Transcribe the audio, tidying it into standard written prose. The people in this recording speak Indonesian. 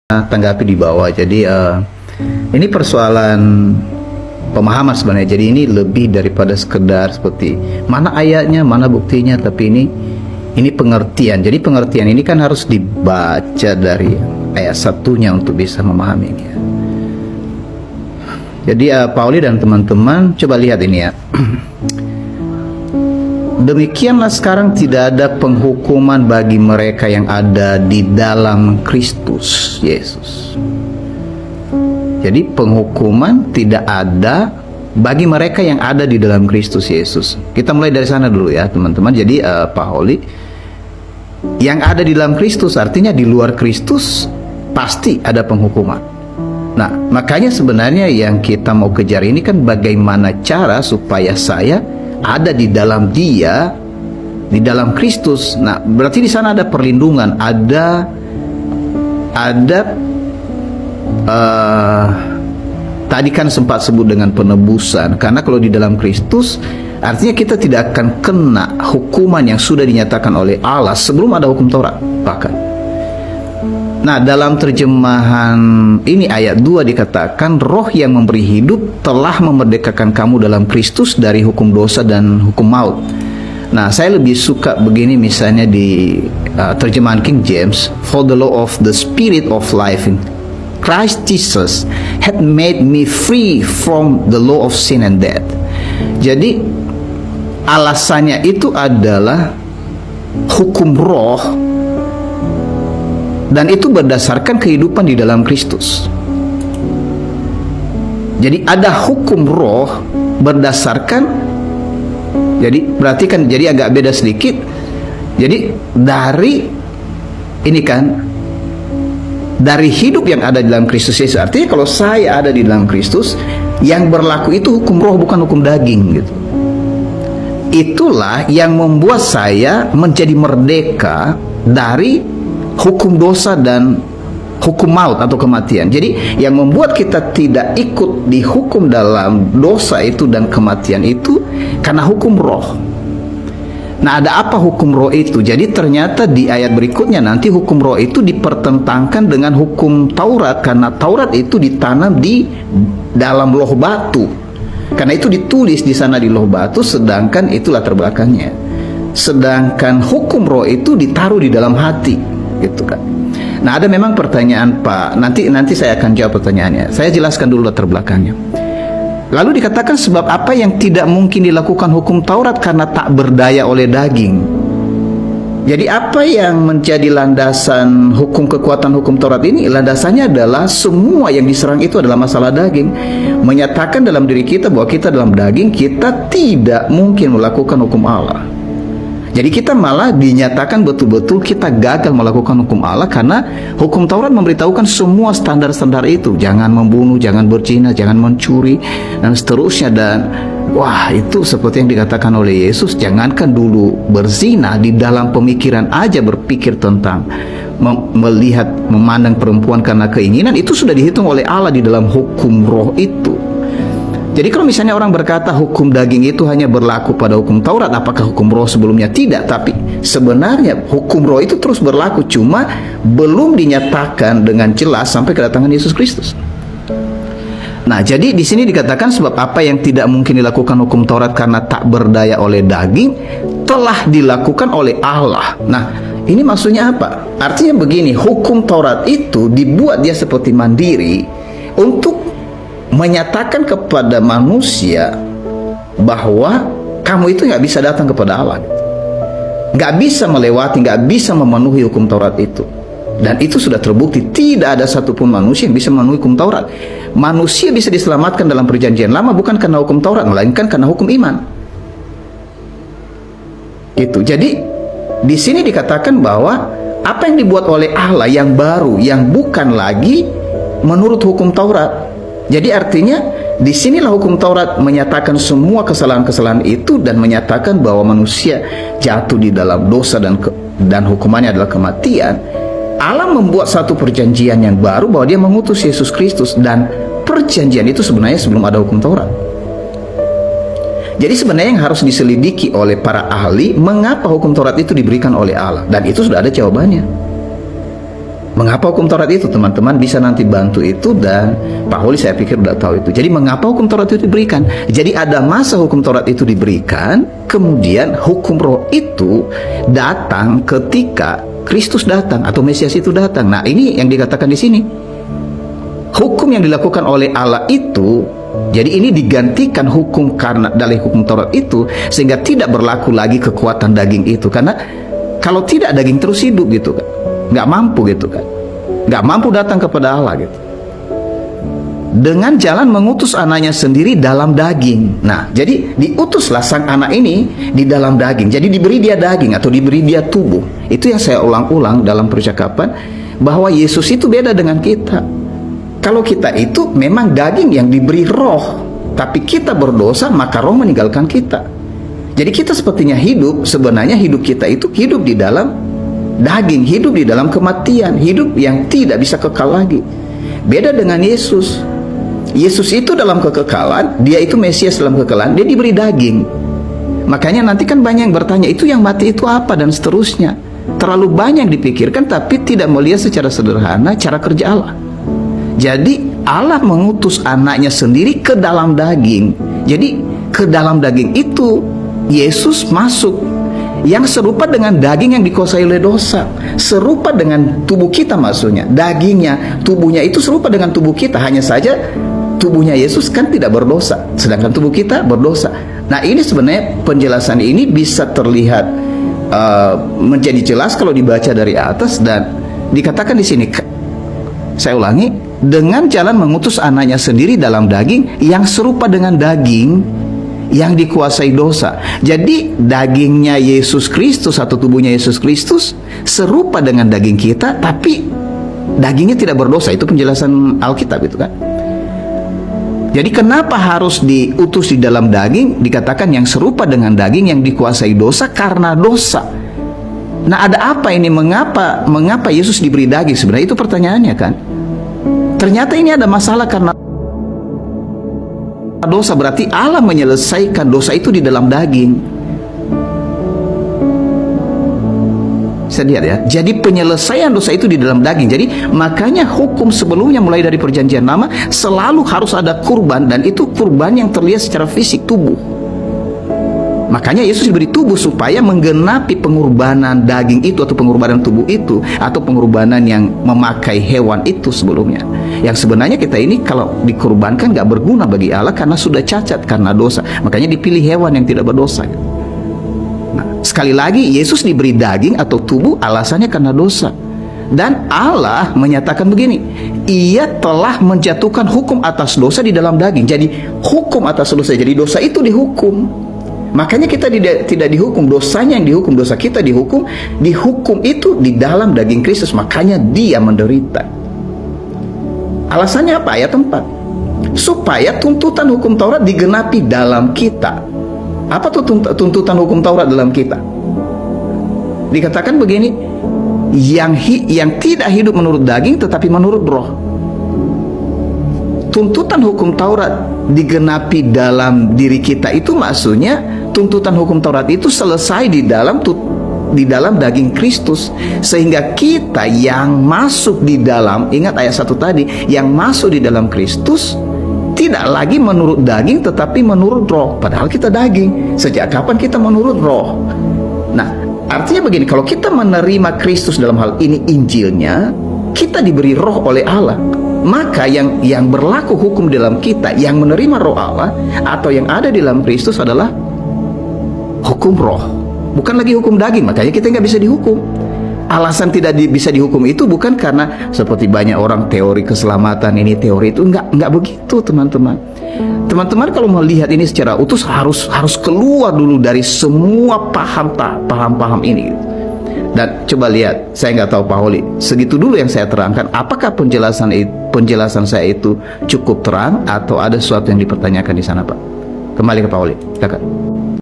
tanggapi di bawah. Jadi ini persoalan pemahaman sebenarnya. Jadi ini lebih daripada sekedar seperti mana ayatnya, mana buktinya, tapi ini pengertian. Jadi pengertian ini kan harus dibaca dari ayat satunya untuk bisa memahaminya. Jadi Pauli dan teman-teman coba lihat ini ya. Demikianlah sekarang tidak ada penghukuman bagi mereka yang ada di dalam Kristus Yesus. Jadi penghukuman tidak ada bagi mereka yang ada di dalam Kristus Yesus. Kita mulai dari sana dulu ya teman-teman. Jadi Pauli, yang ada di dalam Kristus artinya di luar Kristus pasti ada penghukuman. Nah, makanya sebenarnya yang kita mau kejar ini kan bagaimana cara supaya saya ada di dalam Dia, di dalam Kristus. Nah, berarti di sana ada perlindungan, ada tadi kan sempat sebut dengan penebusan. Karena kalau di dalam Kristus artinya kita tidak akan kena hukuman yang sudah dinyatakan oleh Allah sebelum ada hukum Taurat bahkan. Nah, dalam terjemahan ini ayat 2 dikatakan roh yang memberi hidup telah memerdekakan kamu dalam Kristus dari hukum dosa dan hukum maut. Nah, saya lebih suka begini misalnya di terjemahan King James, for the law of the spirit of life in Christ Jesus had made me free from the law of sin and death. Jadi alasannya itu adalah hukum roh, dan itu berdasarkan kehidupan di dalam Kristus. Jadi ada hukum roh berdasarkan, jadi berarti kan jadi agak beda sedikit. Jadi dari ini kan dari hidup yang ada di dalam Kristus Yesus. Artinya kalau saya ada di dalam Kristus, yang berlaku itu hukum roh bukan hukum daging gitu. Itulah yang membuat saya menjadi merdeka dari hukum dosa dan hukum maut atau kematian. Jadi yang membuat kita tidak ikut dihukum dalam dosa itu dan kematian itu karena hukum roh. Nah, ada apa hukum roh itu? Jadi ternyata di ayat berikutnya nanti hukum roh itu dipertentangkan dengan hukum Taurat, karena Taurat itu ditanam di dalam loh batu. Karena itu ditulis di sana di loh batu, sedangkan itu latar belakangnya. Sedangkan hukum roh itu ditaruh di dalam hati, gitu kan. Nah, ada memang pertanyaan Pak. Nanti saya akan jawab pertanyaannya. Saya jelaskan dulu latar belakangnya. Lalu dikatakan sebab apa yang tidak mungkin dilakukan hukum Taurat karena tak berdaya oleh daging. Jadi apa yang menjadi landasan hukum kekuatan hukum Taurat ini? Landasannya adalah semua yang diserang itu adalah masalah daging. Menyatakan dalam diri kita bahwa kita dalam daging, kita tidak mungkin melakukan hukum Allah. Jadi kita malah dinyatakan betul-betul kita gagal melakukan hukum Allah karena hukum Taurat memberitahukan semua standar-standar itu. Jangan membunuh, jangan berzina, jangan mencuri, dan seterusnya. Dan wah, itu seperti yang dikatakan oleh Yesus, jangankan dulu berzina, di dalam pemikiran aja berpikir tentang melihat, memandang perempuan karena keinginan, itu sudah dihitung oleh Allah di dalam hukum roh itu. Jadi kalau misalnya orang berkata hukum daging itu hanya berlaku pada hukum Taurat, apakah hukum roh sebelumnya? Tidak, tapi sebenarnya hukum roh itu terus berlaku, cuma belum dinyatakan dengan jelas sampai kedatangan Yesus Kristus. Nah, jadi di sini dikatakan sebab apa yang tidak mungkin dilakukan hukum Taurat karena tak berdaya oleh daging telah dilakukan oleh Allah. Nah, ini maksudnya apa? Artinya begini, hukum Taurat itu dibuat dia seperti mandiri untuk menyatakan kepada manusia bahwa kamu itu nggak bisa datang kepada Allah, nggak bisa melewati, nggak bisa memenuhi hukum Taurat itu. Dan itu sudah terbukti, tidak ada satupun manusia yang bisa memenuhi hukum Taurat. Manusia bisa diselamatkan dalam perjanjian lama bukan karena hukum Taurat, melainkan karena hukum iman. Itu. Jadi di sini dikatakan bahwa apa yang dibuat oleh Allah yang baru, yang bukan lagi menurut hukum Taurat. Jadi artinya disinilah hukum Taurat menyatakan semua kesalahan-kesalahan itu dan menyatakan bahwa manusia jatuh di dalam dosa dan hukumannya adalah kematian. Allah membuat satu perjanjian yang baru bahwa dia mengutus Yesus Kristus, dan perjanjian itu sebenarnya sebelum ada hukum Taurat. Jadi sebenarnya yang harus diselidiki oleh para ahli, mengapa hukum Taurat itu diberikan oleh Allah, dan itu sudah ada jawabannya. Mengapa hukum Taurat itu, teman-teman bisa nanti bantu itu, dan Pak Holi saya pikir udah tahu itu. Jadi mengapa hukum Taurat itu diberikan? Jadi ada masa hukum Taurat itu diberikan, kemudian hukum roh itu datang ketika Kristus datang atau Mesias itu datang. Nah, ini yang dikatakan di sini. Hukum yang dilakukan oleh Allah itu, jadi ini digantikan hukum karena dari hukum Taurat itu, sehingga tidak berlaku lagi kekuatan daging itu. Karena kalau tidak, daging terus hidup gitu kan, nggak mampu gitu kan, nggak mampu datang kepada Allah gitu. Dengan jalan mengutus anaknya sendiri dalam daging. Nah, jadi diutuslah sang anak ini di dalam daging. Jadi diberi dia daging atau diberi dia tubuh. Itu yang saya ulang-ulang dalam percakapan, bahwa Yesus itu beda dengan kita. Kalau kita itu memang daging yang diberi roh, tapi kita berdosa maka roh meninggalkan kita. Jadi kita sepertinya hidup, sebenarnya hidup kita itu hidup di dalam daging, hidup di dalam kematian, hidup yang tidak bisa kekal lagi. Beda dengan Yesus. Yesus itu dalam kekekalan, dia itu Mesias dalam kekekalan, dia diberi daging. Makanya nanti kan banyak yang bertanya, itu yang mati itu apa, dan seterusnya. Terlalu banyak dipikirkan, tapi tidak melihat secara sederhana cara kerja Allah. Jadi Allah mengutus anaknya sendiri ke dalam daging. Jadi ke dalam daging itu Yesus masuk, yang serupa dengan daging yang dikuasai oleh dosa, serupa dengan tubuh kita, maksudnya dagingnya, tubuhnya itu serupa dengan tubuh kita. Hanya saja tubuhnya Yesus kan tidak berdosa, sedangkan tubuh kita berdosa. Nah, ini sebenarnya penjelasan ini bisa terlihat menjadi jelas kalau dibaca dari atas, dan dikatakan di sini, saya ulangi, dengan jalan mengutus anaknya sendiri dalam daging yang serupa dengan daging yang dikuasai dosa. Jadi dagingnya Yesus Kristus atau tubuhnya Yesus Kristus serupa dengan daging kita, tapi dagingnya tidak berdosa. Itu penjelasan Alkitab itu kan. Jadi kenapa harus diutus di dalam daging? Dikatakan yang serupa dengan daging yang dikuasai dosa, karena dosa. Nah, ada apa ini? Mengapa Yesus diberi daging? Sebenarnya itu pertanyaannya kan. Ternyata ini ada masalah karena dosa. Berarti Allah menyelesaikan dosa itu di dalam daging. Saya lihat ya. Jadi penyelesaian dosa itu di dalam daging. Jadi makanya hukum sebelumnya mulai dari perjanjian lama selalu harus ada kurban, dan itu kurban yang terlihat secara fisik, tubuh. Makanya Yesus diberi tubuh supaya menggenapi pengorbanan daging itu atau pengorbanan tubuh itu atau pengorbanan yang memakai hewan itu sebelumnya. Yang sebenarnya kita ini kalau dikorbankan gak berguna bagi Allah karena sudah cacat karena dosa. Makanya dipilih hewan yang tidak berdosa. Nah, sekali lagi Yesus diberi daging atau tubuh alasannya karena dosa. Dan Allah menyatakan begini, Ia telah menjatuhkan hukum atas dosa di dalam daging. Jadi hukum atas dosa, jadi dosa itu dihukum. Makanya kita tidak dihukum, dosanya yang dihukum, dosa kita dihukum itu di dalam daging Kristus. Makanya dia menderita. Alasannya apa? Ayat 4. Supaya tuntutan hukum Taurat digenapi dalam kita. Apa tuh tuntutan hukum Taurat dalam kita? Dikatakan begini, yang tidak hidup menurut daging tetapi menurut roh. Tuntutan hukum Taurat digenapi dalam diri kita itu maksudnya tuntutan hukum Taurat itu selesai di dalam daging Kristus, sehingga kita yang masuk di dalam, ingat ayat 1 tadi, yang masuk di dalam Kristus tidak lagi menurut daging tetapi menurut roh. Padahal kita daging. Sejak kapan kita menurut roh? Nah, artinya begini, kalau kita menerima Kristus dalam hal ini Injilnya, kita diberi roh oleh Allah. Maka yang berlaku hukum dalam kita, yang menerima roh Allah atau yang ada di dalam Kristus adalah hukum roh, bukan lagi hukum daging. Makanya kita nggak bisa dihukum. Alasan tidak bisa dihukum itu bukan karena seperti banyak orang teori keselamatan ini, teori itu, nggak begitu, teman-teman. Teman-teman kalau melihat ini secara utuh harus keluar dulu dari semua paham ini. Dan coba lihat, saya nggak tahu Pak Holi, segitu dulu yang saya terangkan. Apakah penjelasan saya itu cukup terang atau ada sesuatu yang dipertanyakan di sana, Pak? Kembali ke Pak Holi, silakan.